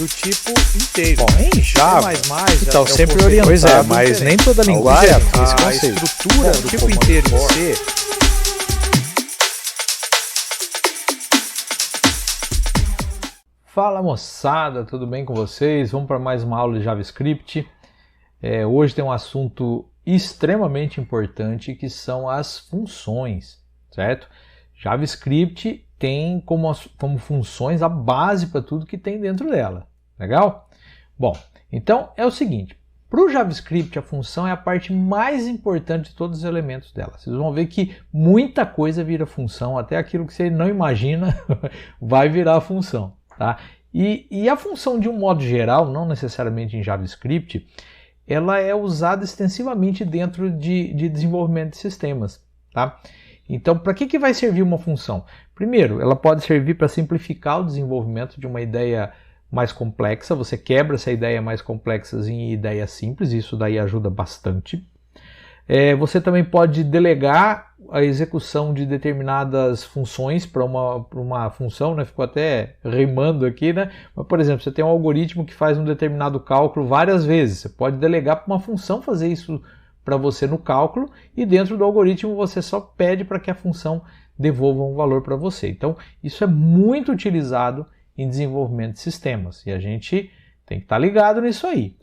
do tipo inteiro. Bom, em Java, então sempre orientado, pois é, mas nem toda linguagem tem esse conceito. A estrutura do tipo inteiro em C. Fala moçada, tudo bem com vocês? Vamos para mais uma aula de JavaScript. Hoje tem um assunto extremamente importante que são as funções, certo? JavaScript tem como funções a base para tudo que tem dentro dela, legal? Bom, então é o seguinte, para o JavaScript a função é a parte mais importante de todos os elementos dela. Vocês vão ver que muita coisa vira função, até aquilo que você não imagina vai virar função. Tá? E a função de um modo geral, não necessariamente em JavaScript, ela é usada extensivamente dentro de desenvolvimento de sistemas. Tá? Então, para que vai servir uma função? Primeiro, ela pode servir para simplificar o desenvolvimento de uma ideia mais complexa. Você quebra essa ideia mais complexa em ideias simples, isso daí ajuda bastante. Você também pode delegar a execução de determinadas funções para uma função, né? Ficou até rimando aqui, né? Mas, por exemplo, você tem um algoritmo que faz um determinado cálculo várias vezes. Você pode delegar para uma função fazer isso para você no cálculo e dentro do algoritmo você só pede para que a função devolva um valor para você. Então, isso é muito utilizado em desenvolvimento de sistemas e a gente tem que estar ligado nisso aí.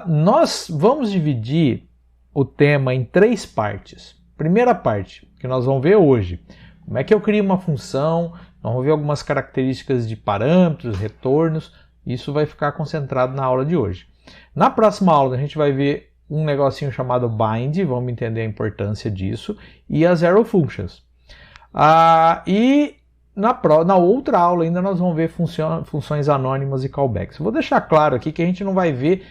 Nós vamos dividir o tema em 3 partes. Primeira parte, que nós vamos ver hoje, como é que eu crio uma função, nós vamos ver algumas características de parâmetros, retornos, isso vai ficar concentrado na aula de hoje. Na próxima aula a gente vai ver um negocinho chamado bind, vamos entender a importância disso, e as arrow functions. E na outra aula ainda nós vamos ver funções anônimas e callbacks. Eu vou deixar claro aqui que a gente não vai ver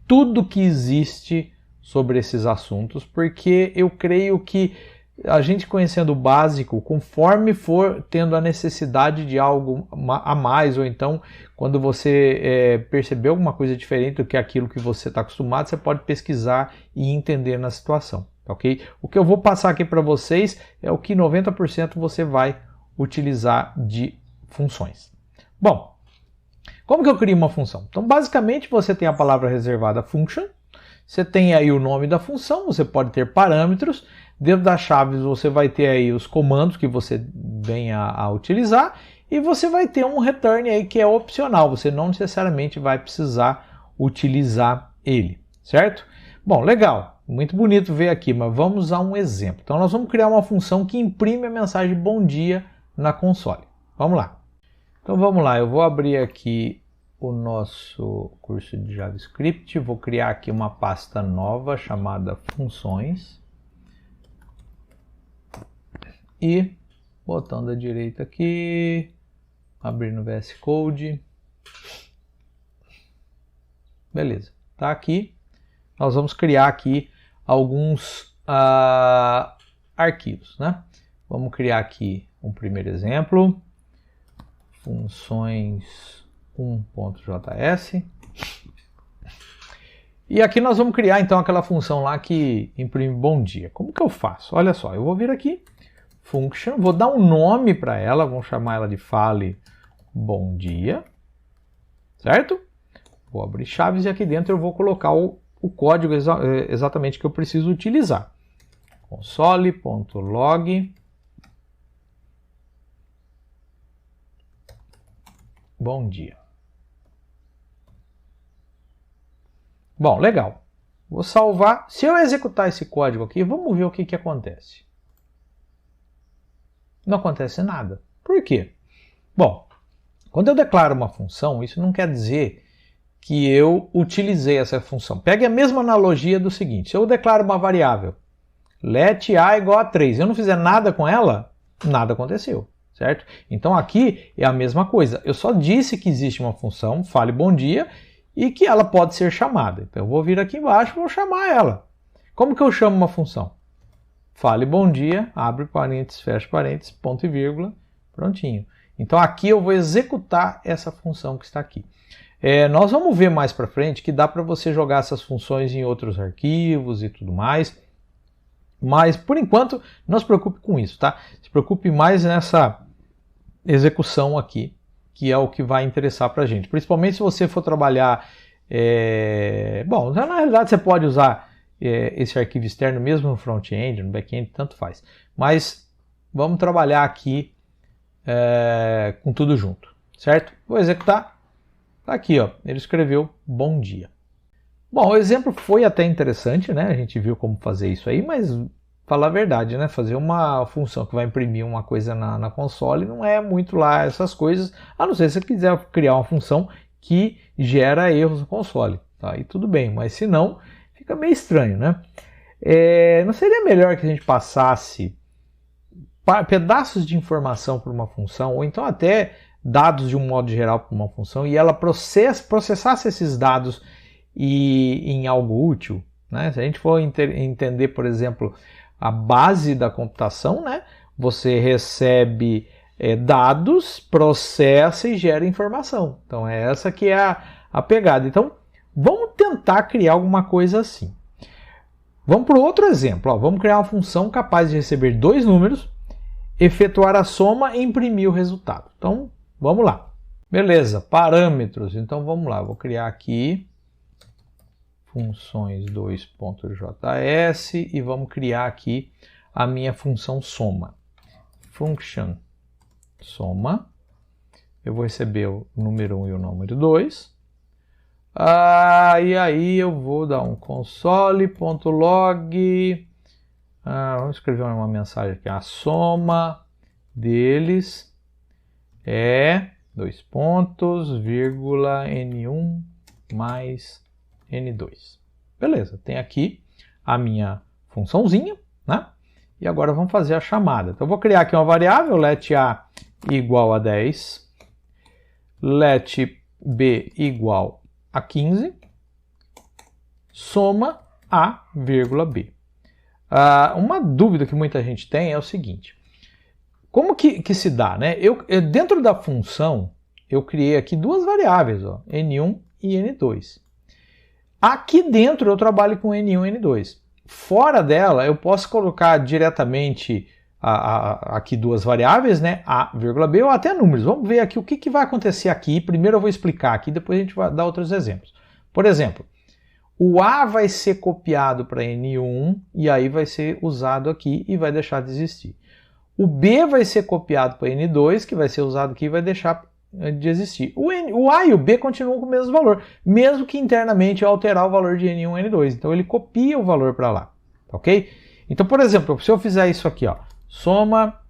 tudo que existe sobre esses assuntos, porque eu creio que a gente conhecendo o básico, conforme for tendo a necessidade de algo a mais, ou então quando você perceber alguma coisa diferente do que aquilo que você está acostumado, você pode pesquisar e entender na situação, ok? O que eu vou passar aqui para vocês é o que 90% você vai utilizar de funções. Bom, como que eu crio uma função? Então, basicamente, você tem a palavra reservada function, você tem aí o nome da função, você pode ter parâmetros, dentro das chaves você vai ter aí os comandos que você venha a utilizar e você vai ter um return aí que é opcional, você não necessariamente vai precisar utilizar ele, certo? Bom, legal, muito bonito ver aqui, mas vamos a um exemplo. Então nós vamos criar uma função que imprime a mensagem bom dia na console. Vamos lá. Então vamos lá, eu vou abrir aqui o nosso curso de JavaScript, vou criar aqui uma pasta nova chamada funções e botão da direita aqui, abrir no VS Code, beleza, tá aqui, nós vamos criar aqui alguns arquivos, né? Vamos criar aqui um primeiro exemplo, funções 1.js. E aqui nós vamos criar então aquela função lá que imprime bom dia. Como que eu faço? Olha só, eu vou vir aqui, function, vou dar um nome para ela, vamos chamar ela de fale bom dia, certo? Vou abrir chaves e aqui dentro eu vou colocar o código exatamente que eu preciso utilizar. Console.log bom dia. Bom, legal. Vou salvar. Se eu executar esse código aqui, vamos ver o que acontece. Não acontece nada. Por quê? Bom, quando eu declaro uma função, isso não quer dizer que eu utilizei essa função. Pegue a mesma analogia do seguinte. Se eu declaro uma variável, let a igual a 3, eu não fizer nada com ela, nada aconteceu. Certo? Então aqui é a mesma coisa. Eu só disse que existe uma função, fale bom dia, e que ela pode ser chamada. Então eu vou vir aqui embaixo e vou chamar ela. Como que eu chamo uma função? Fale bom dia, abre parênteses, fecha parênteses, ponto e vírgula, prontinho. Então aqui eu vou executar essa função que está aqui. Nós vamos ver mais para frente que dá para você jogar essas funções em outros arquivos e tudo mais. Mas por enquanto não se preocupe com isso, tá? Se preocupe mais nessa execução aqui que é o que vai interessar para a gente. Principalmente se você for trabalhar... Bom, na realidade você pode usar esse arquivo externo mesmo no front-end, no back-end, tanto faz. Mas vamos trabalhar aqui com tudo junto, certo? Vou executar. Tá aqui, ó, ele escreveu bom dia. Bom, o exemplo foi até interessante, né? A gente viu como fazer isso aí, mas falar a verdade, né? Fazer uma função que vai imprimir uma coisa na console não é muito lá essas coisas, a não ser se você quiser criar uma função que gera erros no console, tá? Aí tudo bem, mas se não, fica meio estranho, né? Não seria melhor que a gente passasse pedaços de informação para uma função, ou então até dados de um modo geral para uma função, e ela processasse esses dados em algo útil, né? Se a gente for entender, por exemplo, a base da computação, né? Você recebe dados, processa e gera informação. Então é essa que é a pegada. Então vamos tentar criar alguma coisa assim. Vamos para outro exemplo. Ó. Vamos criar uma função capaz de receber dois números, efetuar a soma e imprimir o resultado. Então vamos lá. Beleza, parâmetros. Então vamos lá. Vou criar aqui funções 2.js e vamos criar aqui a minha função soma. Function soma. Eu vou receber o número 1 e o número 2. E aí eu vou dar um console.log. Vamos escrever uma mensagem aqui. A soma deles é N1 mais N2. Beleza, tem aqui a minha funçãozinha, né? E agora vamos fazer a chamada. Então eu vou criar aqui uma variável, let A igual a 10, let B igual a 15, soma A, vírgula B. Uma dúvida que muita gente tem é o seguinte, como que se dá, né? Dentro da função, eu criei aqui duas variáveis, ó, N1 e N2. Aqui dentro eu trabalho com N1 e N2. Fora dela, eu posso colocar diretamente aqui duas variáveis, né? A, vírgula B, ou até números. Vamos ver aqui o que vai acontecer aqui. Primeiro eu vou explicar aqui, depois a gente vai dar outros exemplos. Por exemplo, o A vai ser copiado para N1 e aí vai ser usado aqui e vai deixar de existir. O B vai ser copiado para N2, que vai ser usado aqui e vai deixar de existir. O A e o B continuam com o mesmo valor, mesmo que internamente eu alterar o valor de N1 e N2. Então ele copia o valor para lá, ok? Então, por exemplo, se eu fizer isso aqui, ó, soma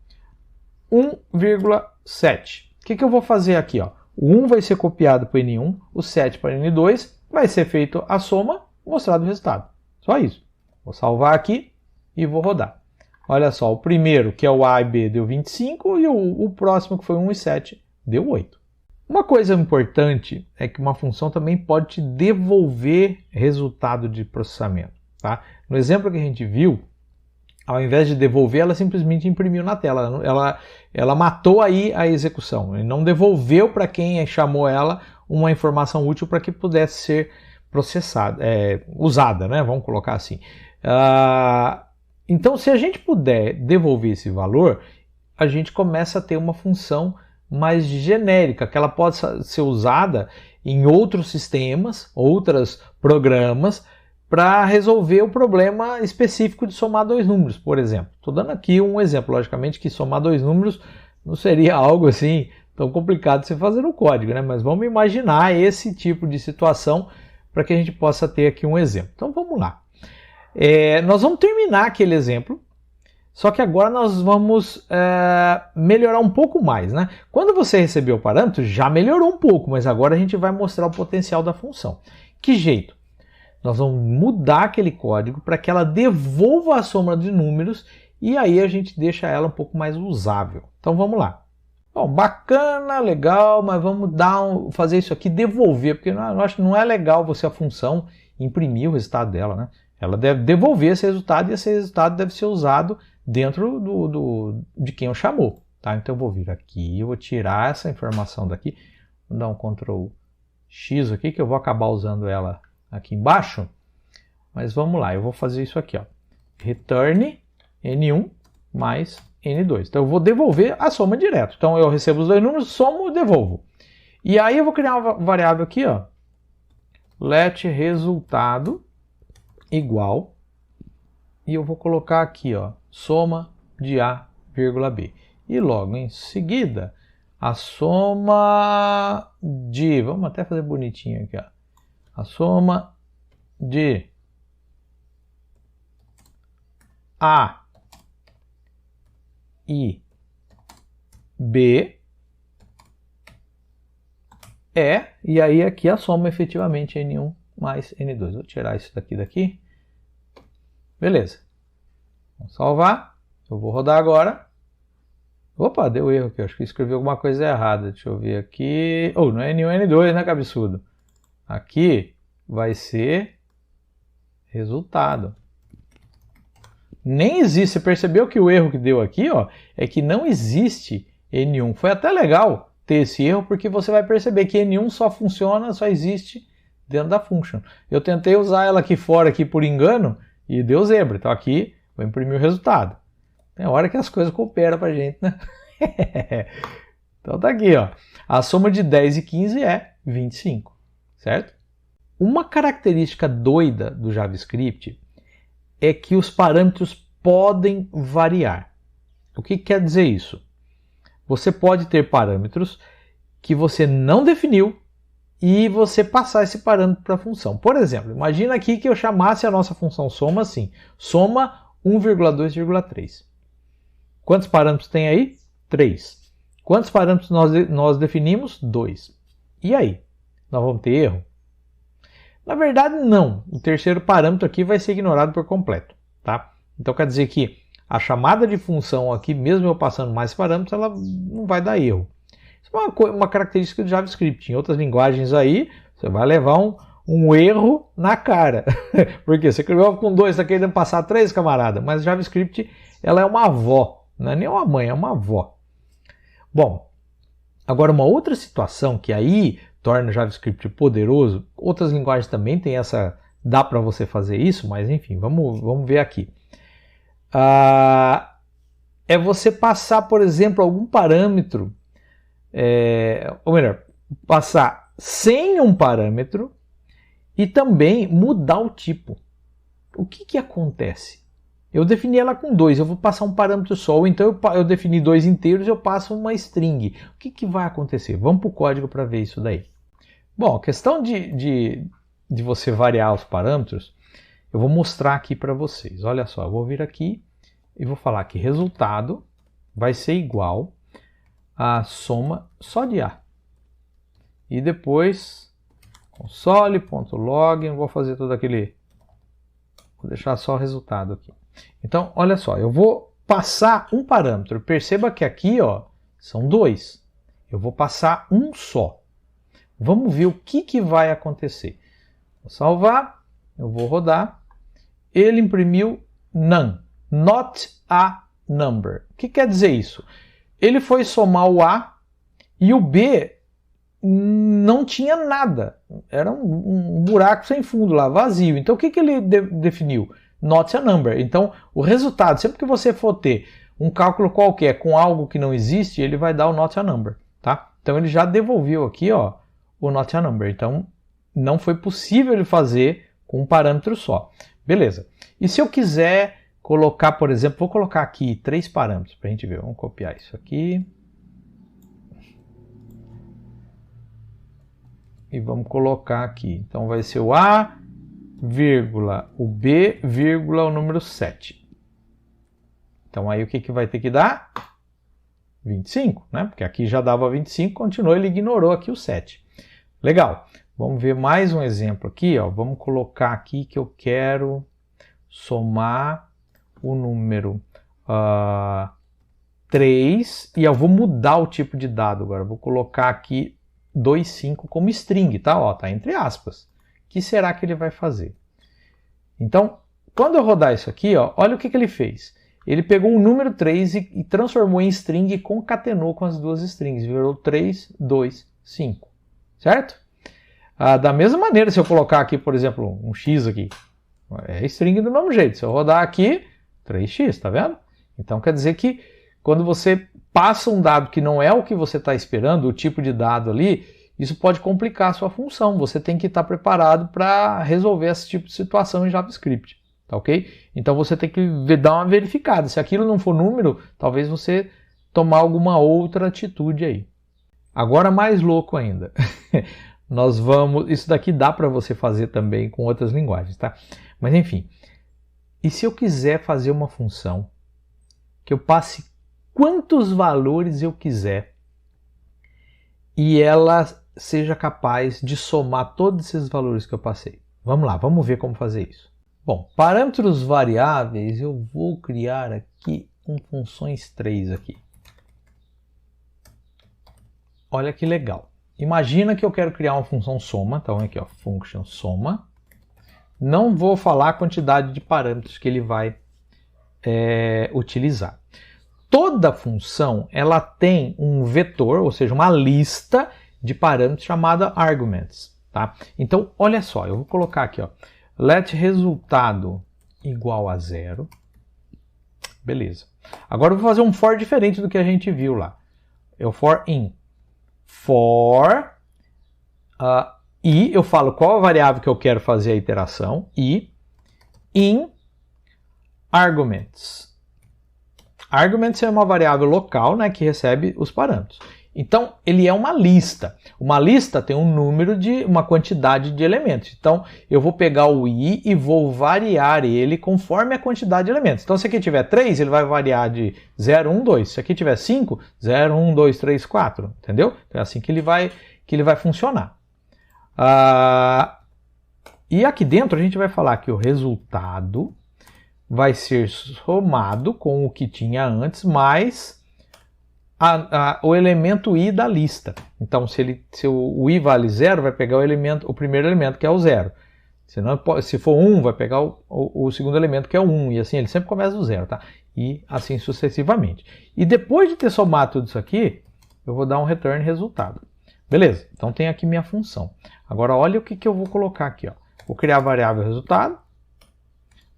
1,7. O que eu vou fazer aqui? Ó? O 1 vai ser copiado para N1, o 7 para N2, vai ser feito a soma, mostrado o resultado. Só isso. Vou salvar aqui e vou rodar. Olha só, o primeiro, que é o A e B, deu 25, e o próximo, que foi 1 e 7, deu 8. Uma coisa importante é que uma função também pode te devolver resultado de processamento. Tá? No exemplo que a gente viu, ao invés de devolver, ela simplesmente imprimiu na tela. Ela matou aí a execução. E não devolveu para quem chamou ela uma informação útil para que pudesse ser processada, usada, né? Vamos colocar assim. Então, se a gente puder devolver esse valor, a gente começa a ter uma função mais genérica, que ela pode ser usada em outros sistemas, outros programas, para resolver o problema específico de somar dois números, por exemplo. Estou dando aqui um exemplo, logicamente que somar dois números não seria algo assim tão complicado de você fazer no código, né? Mas vamos imaginar esse tipo de situação para que a gente possa ter aqui um exemplo. Então vamos lá. Nós vamos terminar aquele exemplo, só que agora nós vamos melhorar um pouco mais, né? Quando você recebeu o parâmetro, já melhorou um pouco, mas agora a gente vai mostrar o potencial da função. Que jeito? Nós vamos mudar aquele código para que ela devolva a soma de números e aí a gente deixa ela um pouco mais usável. Então vamos lá. Bom, bacana, legal, mas vamos fazer isso aqui, devolver, porque eu acho que não é legal você, a função, imprimir o resultado dela, né? Ela deve devolver esse resultado e esse resultado deve ser usado dentro de quem eu chamou. Tá? Então eu vou vir aqui, eu vou tirar essa informação daqui, vou dar um Ctrl X aqui, que eu vou acabar usando ela aqui embaixo, mas vamos lá, eu vou fazer isso aqui, ó. Return N1 mais N2. Então eu vou devolver a soma direto. Então eu recebo os dois números, somo e devolvo. E aí eu vou criar uma variável aqui, ó, let resultado igual, e eu vou colocar aqui, ó, soma de A, vírgula B. E logo em seguida, a soma de, vamos até fazer bonitinho aqui, ó, a soma de A e B e aí aqui a soma efetivamente N1 mais N2. Vou tirar isso daqui. Beleza. Vamos salvar. Eu vou rodar agora. Opa, deu erro aqui. Acho que escrevi alguma coisa errada. Deixa eu ver aqui. Oh, não é N1, N2, né, cabeçudo? Aqui vai ser resultado. Nem existe. Você percebeu que o erro que deu aqui, ó, é que não existe N1. Foi até legal ter esse erro, porque você vai perceber que N1 só funciona, só existe dentro da function. Eu tentei usar ela aqui fora aqui por engano e deu zebra. Então aqui vou imprimir o resultado. Tem hora que as coisas cooperam pra gente, né? Então tá aqui, ó. A soma de 10 e 15 é 25, certo? Uma característica doida do JavaScript é que os parâmetros podem variar. O que quer dizer isso? Você pode ter parâmetros que você não definiu e você passar esse parâmetro para a função. Por exemplo, imagina aqui que eu chamasse a nossa função soma assim, soma 1,2,3. Quantos parâmetros tem aí? 3. Quantos parâmetros nós definimos? 2. E aí? Nós vamos ter erro? Na verdade, não. O terceiro parâmetro aqui vai ser ignorado por completo. Tá? Então quer dizer que a chamada de função aqui, mesmo eu passando mais parâmetros, ela não vai dar erro. Isso é uma característica do JavaScript. Em outras linguagens aí, você vai levar um erro na cara. Porque você escreveu com 2, está querendo passar 3, camarada. Mas JavaScript, ela é uma avó. Não é nem uma mãe, é uma avó. Bom, agora uma outra situação que aí torna o JavaScript poderoso, outras linguagens também tem essa, dá para você fazer isso, mas enfim, vamos ver aqui. É você passar, por exemplo, algum parâmetro, ou melhor, passar sem um parâmetro e também mudar o tipo. O que acontece? Eu defini ela com 2, eu vou passar um parâmetro só, ou então eu defini 2 inteiros e eu passo uma string. O que vai acontecer? Vamos para o código para ver isso daí. Bom, a questão de você variar os parâmetros, eu vou mostrar aqui para vocês. Olha só, eu vou vir aqui e vou falar que resultado vai ser igual a soma só de A. E depois, console.log, vou fazer todo aquele... Vou deixar só o resultado aqui. Então, olha só, eu vou passar um parâmetro. Perceba que aqui, ó, são 2. Eu vou passar um só. Vamos ver o que vai acontecer. Vou salvar, eu vou rodar. Ele imprimiu none, not a number. O que quer dizer isso? Ele foi somar o A e o B não tinha nada. Era um buraco sem fundo lá, vazio. Então o que ele definiu? Not a number. Então o resultado, sempre que você for ter um cálculo qualquer com algo que não existe, ele vai dar o not a number. Tá? Então ele já devolveu aqui, ó, o not a number. Então não foi possível ele fazer com um parâmetro só. Beleza. E se eu quiser colocar, por exemplo, vou colocar aqui 3 parâmetros para a gente ver. Vamos copiar isso aqui. E vamos colocar aqui. Então vai ser o A, vírgula, o B, vírgula, o número 7. Então aí o que vai ter que dar? 25, né? Porque aqui já dava 25, continuou, ele ignorou aqui o 7. Legal. Vamos ver mais um exemplo aqui, ó. Vamos colocar aqui que eu quero somar o número 3 e eu vou mudar o tipo de dado agora. Vou colocar aqui 2,5 como string, tá? Ó, tá entre aspas. O que será que ele vai fazer? Então, quando eu rodar isso aqui, ó, olha o que ele fez. Ele pegou o número 3 e transformou em string e concatenou com as duas strings. Virou 3, 2, 5. Certo? Da mesma maneira, se eu colocar aqui, por exemplo, um x aqui, é string do mesmo jeito. Se eu rodar aqui, 3x, tá vendo? Então quer dizer que quando você passa um dado que não é o que você está esperando, o tipo de dado ali, isso pode complicar a sua função. Você tem que estar preparado para resolver esse tipo de situação em JavaScript, tá ok? Então você tem que dar uma verificada. Se aquilo não for número, talvez você tomar alguma outra atitude aí. Agora mais louco ainda. Isso daqui dá para você fazer também com outras linguagens, tá? Mas enfim, e se eu quiser fazer uma função que eu passe quantos valores eu quiser e ela seja capaz de somar todos esses valores que eu passei? Vamos lá, vamos ver como fazer isso. Bom, parâmetros variáveis, eu vou criar aqui um funções 3 aqui. Olha que legal. Imagina que eu quero criar uma função soma, então aqui ó, function soma. Não vou falar a quantidade de parâmetros que ele vai utilizar. Toda função ela tem um vetor, ou seja, uma lista de parâmetros chamada arguments, tá? Então, olha só, eu vou colocar aqui, ó, let resultado igual a 0. Beleza. Agora eu vou fazer um for diferente do que a gente viu lá. É o for in. For e eu falo qual a variável que eu quero fazer a iteração e in arguments. Arguments é uma variável local, né, que recebe os parâmetros. Então, ele é uma lista. Uma lista tem um número de uma quantidade de elementos. Então, eu vou pegar o i e vou variar ele conforme a quantidade de elementos. Então, se aqui tiver 3, ele vai variar de 0, 1, 2. Se aqui tiver 5, 0, 1, 2, 3, 4. Entendeu? Então, é assim que ele vai funcionar. E aqui dentro a gente vai falar que o resultado vai ser somado com o que tinha antes, mais o elemento i da lista. Então, se o i vale 0, vai pegar o primeiro elemento, que é o 0. Se for 1, vai pegar o segundo elemento, que é o 1. E assim, ele sempre começa do 0, tá? E assim sucessivamente. E depois de ter somado tudo isso aqui, eu vou dar um return resultado. Beleza, então tem aqui minha função. Agora olha o que eu vou colocar aqui. Ó. Vou criar a variável resultado.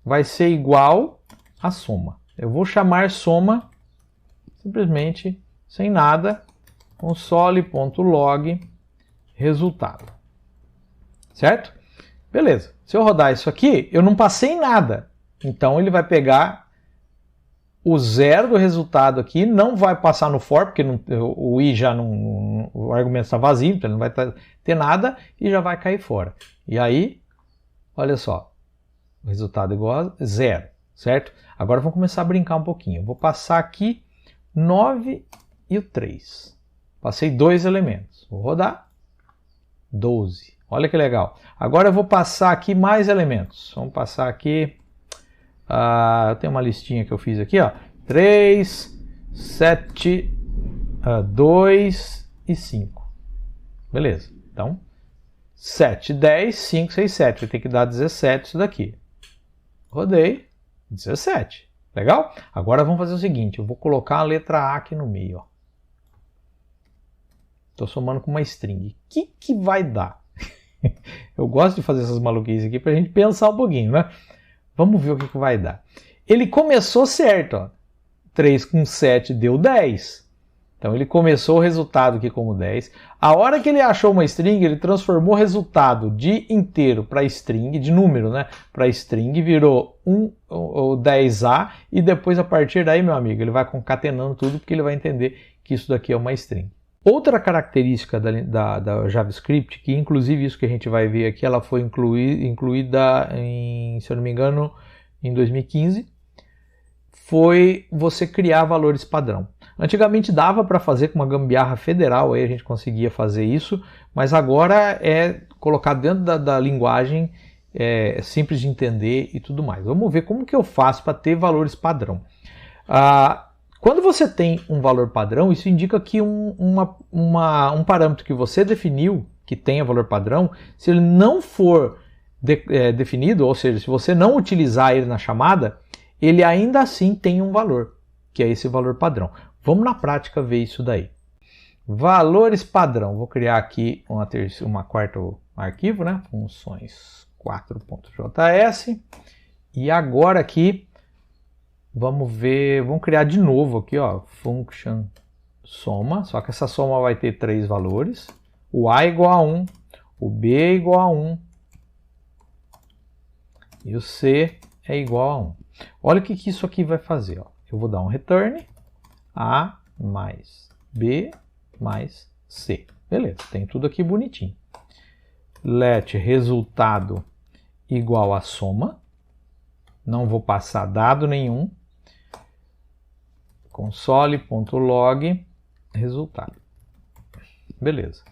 Vai ser igual a soma. Eu vou chamar soma simplesmente sem nada, console.log resultado. Certo? Beleza. Se eu rodar isso aqui, eu não passei nada. Então ele vai pegar o 0 do resultado aqui, não vai passar no for, porque o i já não, o argumento está vazio, então ele não vai ter nada e já vai cair fora. E aí, olha só, o resultado é igual a 0, certo? Agora vamos começar a brincar um pouquinho. Eu vou passar aqui 9 e o 3. Passei 2 elementos. Vou rodar. 12. Olha que legal. Agora eu vou passar aqui mais elementos. Vamos passar aqui. Eu tenho uma listinha que eu fiz aqui, ó. 3, 7, 2 e 5. Beleza. Então, 7, 10, 5, 6, 7. Vai ter que dar 17 isso daqui. Rodei. 17. Legal? Agora vamos fazer o seguinte. Eu vou colocar a letra A aqui no meio, ó. Estou somando com uma string. O que vai dar? Eu gosto de fazer essas maluquices aqui para a gente pensar um pouquinho, né? Vamos ver o que vai dar. Ele começou certo, ó. 3 com 7 deu 10. Então ele começou o resultado aqui como 10. A hora que ele achou uma string, ele transformou o resultado de inteiro para string, de número, né? Para string, virou o 10A e depois a partir daí, meu amigo, ele vai concatenando tudo porque ele vai entender que isso daqui é uma string. Outra característica da JavaScript, que inclusive isso que a gente vai ver aqui, ela foi incluída, se eu não me engano, em 2015, foi você criar valores padrão. Antigamente dava para fazer com uma gambiarra federal, aí a gente conseguia fazer isso, mas agora é colocado dentro da linguagem, é simples de entender e tudo mais. Vamos ver como que eu faço para ter valores padrão. Quando você tem um valor padrão, isso indica que um parâmetro que você definiu, que tenha valor padrão, se ele não for definido, ou seja, se você não utilizar ele na chamada, ele ainda assim tem um valor, que é esse valor padrão. Vamos na prática ver isso daí. Valores padrão. Vou criar aqui uma quarto arquivo, né? Funções 4.js. E agora aqui, vamos ver, vamos criar de novo aqui, ó, function soma, só que essa soma vai ter 3 valores. o A igual a 1, o B é igual a 1 e o C é igual a 1. Olha o que isso aqui vai fazer. Ó. Eu vou dar um return A mais B mais C. Beleza, tem tudo aqui bonitinho. Let resultado igual a soma. Não vou passar dado nenhum. Console.log resultado. Beleza.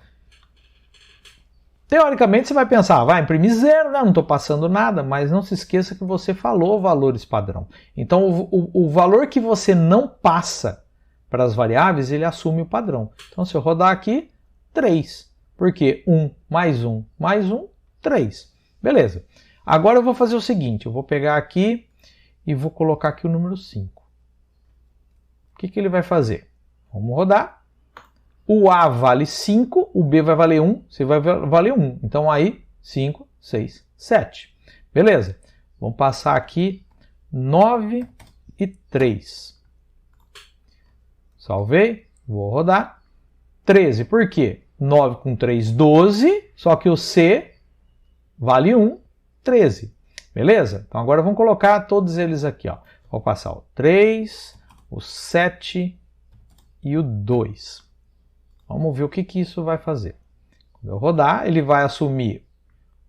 Teoricamente você vai pensar, vai imprimir 0, não estou passando nada, mas não se esqueça que você falou valores padrão. Então o valor que você não passa para as variáveis, ele assume o padrão. Então se eu rodar aqui, 3. Porque 1 mais 1 mais 1, 3. Beleza. Agora eu vou fazer o seguinte, eu vou pegar aqui e vou colocar aqui o número 5. O que ele vai fazer? Vamos rodar. O A vale 5, o B vai valer 1, C vai valer 1. Então aí, 5, 6, 7. Beleza. Vamos passar aqui 9 e 3. Salvei. Vou rodar. 13, por quê? 9 com 3, 12. Só que o C vale 1, 13. Beleza? Então agora vamos colocar todos eles aqui. Ó. Vou passar o 3, o 7 e o 2. Vamos ver o que isso vai fazer. Quando eu rodar, ele vai assumir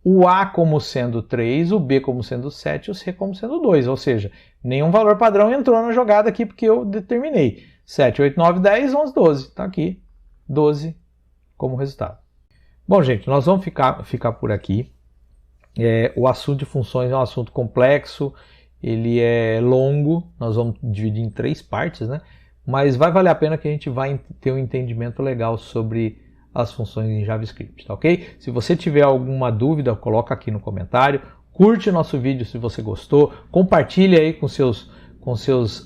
o A como sendo 3, o B como sendo 7 e o C como sendo 2. Ou seja, nenhum valor padrão entrou na jogada aqui porque eu determinei. 7, 8, 9, 10, 11, 12. Está aqui 12 como resultado. Bom, gente, nós vamos ficar por aqui. O assunto de funções é um assunto complexo, ele é longo, nós vamos dividir em 3 partes, né? Mas vai valer a pena que a gente vai ter um entendimento legal sobre as funções em JavaScript, tá ok? Se você tiver alguma dúvida, coloca aqui no comentário, curte o nosso vídeo se você gostou, compartilha aí com seus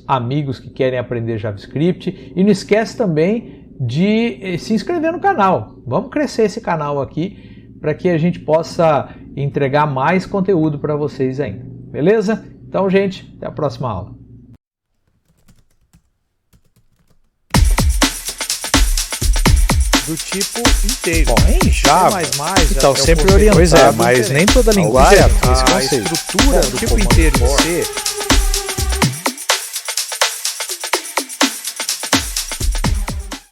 amigos que querem aprender JavaScript e não esquece também de se inscrever no canal. Vamos crescer esse canal aqui para que a gente possa entregar mais conteúdo para vocês ainda, beleza? Então, gente, até a próxima aula. Do tipo inteiro. Bom, em Java, então sempre orientado. Pois é, mas nem toda linguagem tem esse conceito. estrutura do tipo inteiro em C